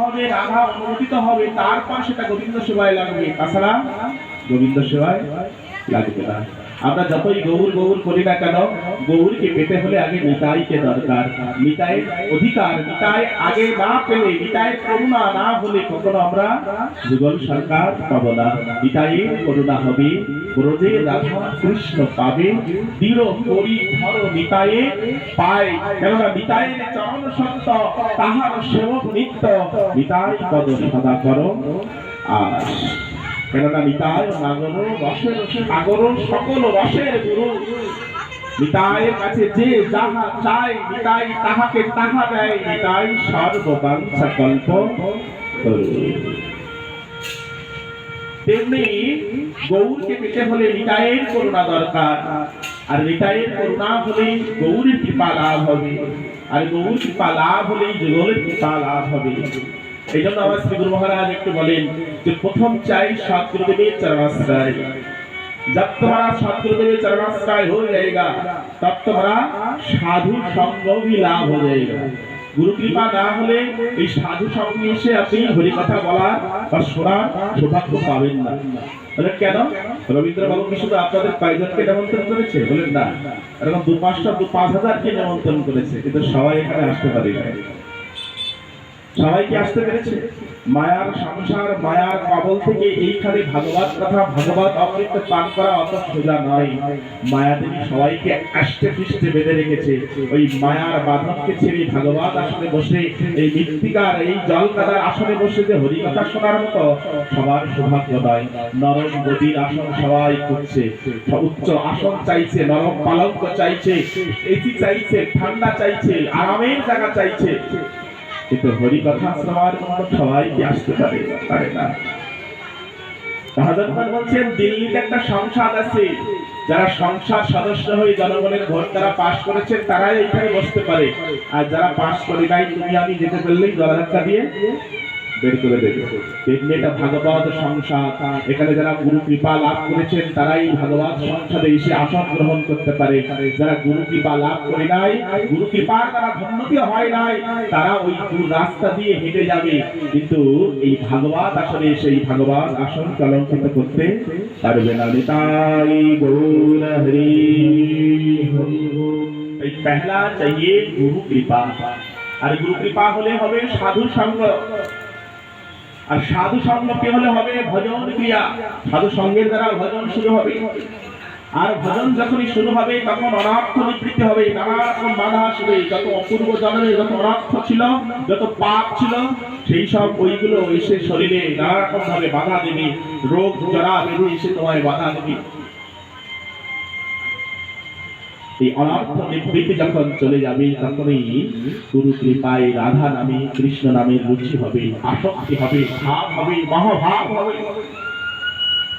হবে, রাধা অনুমোদিত হবে, তারপর সেটা গোবিন্দ সেবায় লাগবে, তাছাড়া গোবিন্দ সেবায় লাগবে না। আমরা যতই গৌর গৌর করি না কেন, গৌরকে পেতে হলে আগে নিতাইকে দরকার। নিতাইয়ের অধিকার, নিতাই আগে না পেলে, নিতাইয়ের করুণা না হলে কখনো আমরা যুগল সরকার পাবো না। নিতাইয়ের করুণা হবে, ব্রজে রাধা কৃষ্ণ পাবে, দৃঢ় করি ধর নিতাইয়ে পায়। কেননা নিতাইয়ের চরণ সত্য, তাহার সেবক নিত্য, নিতাই পদ সদা করো আর। কেননা নিতাই নাগর রসের সাগর, সকল রসের গুরু। নিতাইয়ের কাছে যে যাহা চায়, নিতাই তাহাকে তাহা দেয়। নিতাই সর্ববাঞ্ছা কল্প করু। তেমনি গৌরকে পেতে হলে নিতাইয়ের করুণা দরকার, আর নিতাইয়ের করুণা হলেই গৌরের কৃপা লাভ হবে, আর গৌর কৃপা লাভ হলেই যুগলের কৃপা লাভ হবে। এই জন্য আমার শ্রী গুরু মহারাজ একটু বলেন যে প্রথম চাই সদ্গুরুদেবের চরণাশ্রয়। जब तुम्हारा सतगुरुदेव चरणाश्रय हो जाएगा, तब तुम्हारा साधु संग भी लाभ हो जाएगा। गुरु कृपा ना হলে এই সাধু সঙ্গে এসে আপনি হরি কথা বলার বা শোনার সৌভাগ্য পাবেন না। বলেন কেন? রবীন্দ্রবাবু কি শুধু আপনাদের কয়েকজনকে নিমন্ত্রণ করেছে? বলেন না, এরকম 2-5,000 কে নিমন্ত্রণ করেছে, কিন্তু সবাই এখানে আসতে পারে না। সবাই কি আসতে পেরেছে? মায়ার সংসার, মায়ার কবল থেকে এইখানে ভাগবত কথা, ভাগবত অমৃত পান করা অত সোজা নয়। মায়াদেবী সবাইকে আষ্টে পৃষ্ঠে বেঁধে রেখেছে। ওই মায়ার বাঁধনকে ছেড়ে ভাগবত আসনে বসে, এই মৃত্তিকার এই জল কাদার আসনে বসে যে হরিকথা শোনার মতো সবার সৌভাগ্য নয়। নরম গদির আসন সবাই করছে, উচ্চ আসন চাইছে, নরম পালঙ্ক চাইছে, এসি চাইছে, ঠান্ডা চাইছে, আরামের জায়গা চাইছে, কিন্তু হরি কথা শোনার জন্য সবাই কি আসতে পারে না। মহাজনগণ বলছেন দিল্লিতে একটা সংসদ আছে, যারা সংসদ সদস্য হয়ে জনগণের ভোট তারা পাস করেছেন তারাই এখানে বসতে পারে, আর যারা পাস করে নাই তুমি আমি যেতে পারলেই জলাধাক্কা দিয়ে বের করে দেবে। এটা ভাগবত সংসদ, এখানে যারা গুরু কৃপা লাভ করেছেন তারাই ভাগবত সংসদে এসে আসন গ্রহণ করতে পারে। যারা গুরু কৃপা লাভ করে নাই, গুরু কৃপার দ্বারা ধন্যতি হয় নাই, তারা ওই গুরু রাস্তা দিয়ে হেঁটে যাবে, কিন্তু এই ভাগবত আসলে সেই ভাগবত আসন কলঙ্কিত করতে পারবে না। নিতাই গৌর হরি হরি। এই পহলা চাইয়ে গুরু কৃপা, আর গুরু কৃপা হলে হবে সাধু সঙ্গ, আর সাধু সঙ্গ কি হলে হবে ভজন ক্রিয়া। সাধু সঙ্গের দ্বারা ভজন শুরু হবে, আর ভজন যখনই শুরু হবে তখন অনর্থ নিবৃত্তি হবে, নানা রকম বাধা আসবে। যত অপূর্ব জন্মে যত অনর্থ ছিল, যত পাপ ছিল, সেই সব ওইগুলো এসে শরীরে নানা রকম ভাবে বাধা দেবে। রোগ জরা বেঁধে এসে তোমায় বাধা দেবে। এই অনর্থ নিবৃত্তি যখন চলে যাবে, তখনই গুরু কৃপায় রাধা নামে, কৃষ্ণ নামে রুচি হবে, আসক্তি হবে, ভাব হবে, মহাভাব হবে।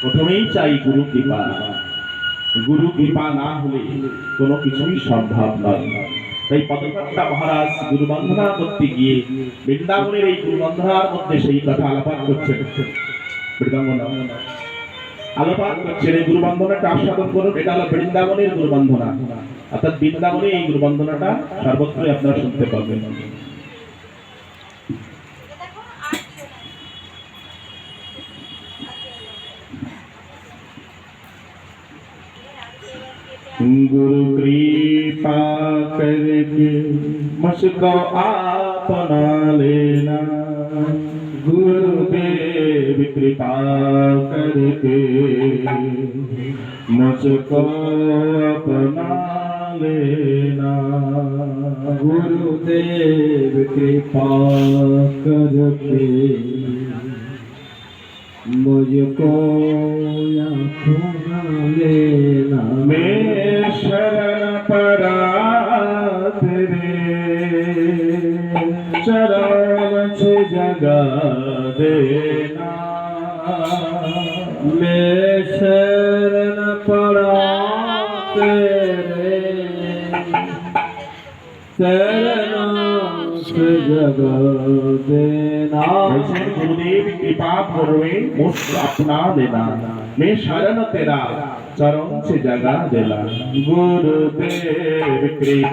প্রথমেই চাই গুরু কৃপা। গুরু কৃপা না হলে কোনো কিছুই সম্ভব নয়। তাই পদকর্তা মহারাজ গুরু বন্দনা করতে গিয়ে বৃন্দাবনের এই গুরু বন্দনার মধ্যে সেই কথা আলাপ করছেন। আলোপাত করছেন এই গুরু বন্দনাটা আস্বাদন করুন। এটা হলো বৃন্দাবনের গুরু বন্দনা, অর্থাৎ বৃন্দাবনে এই গুরু বন্দনাটা সর্বত্রই আপনারা শুনতে পাবেন। गुरु कृपा करके मुझको अपना लेना, गुरुदेव कृपा करके मुझको अपना लेना, गुरुदेव कृपा करके मुझको अपना लेना। मैं शरण पड़ा तेरे चरण से जगा देना, मैं शरण पड़ा तेरे चरण से जगा देना। गुरुदेव कृपा पूर्वे मुझको अपना लेना, मैं शरण तेरा चरण से जगा देना, गुरुदेव कृपा।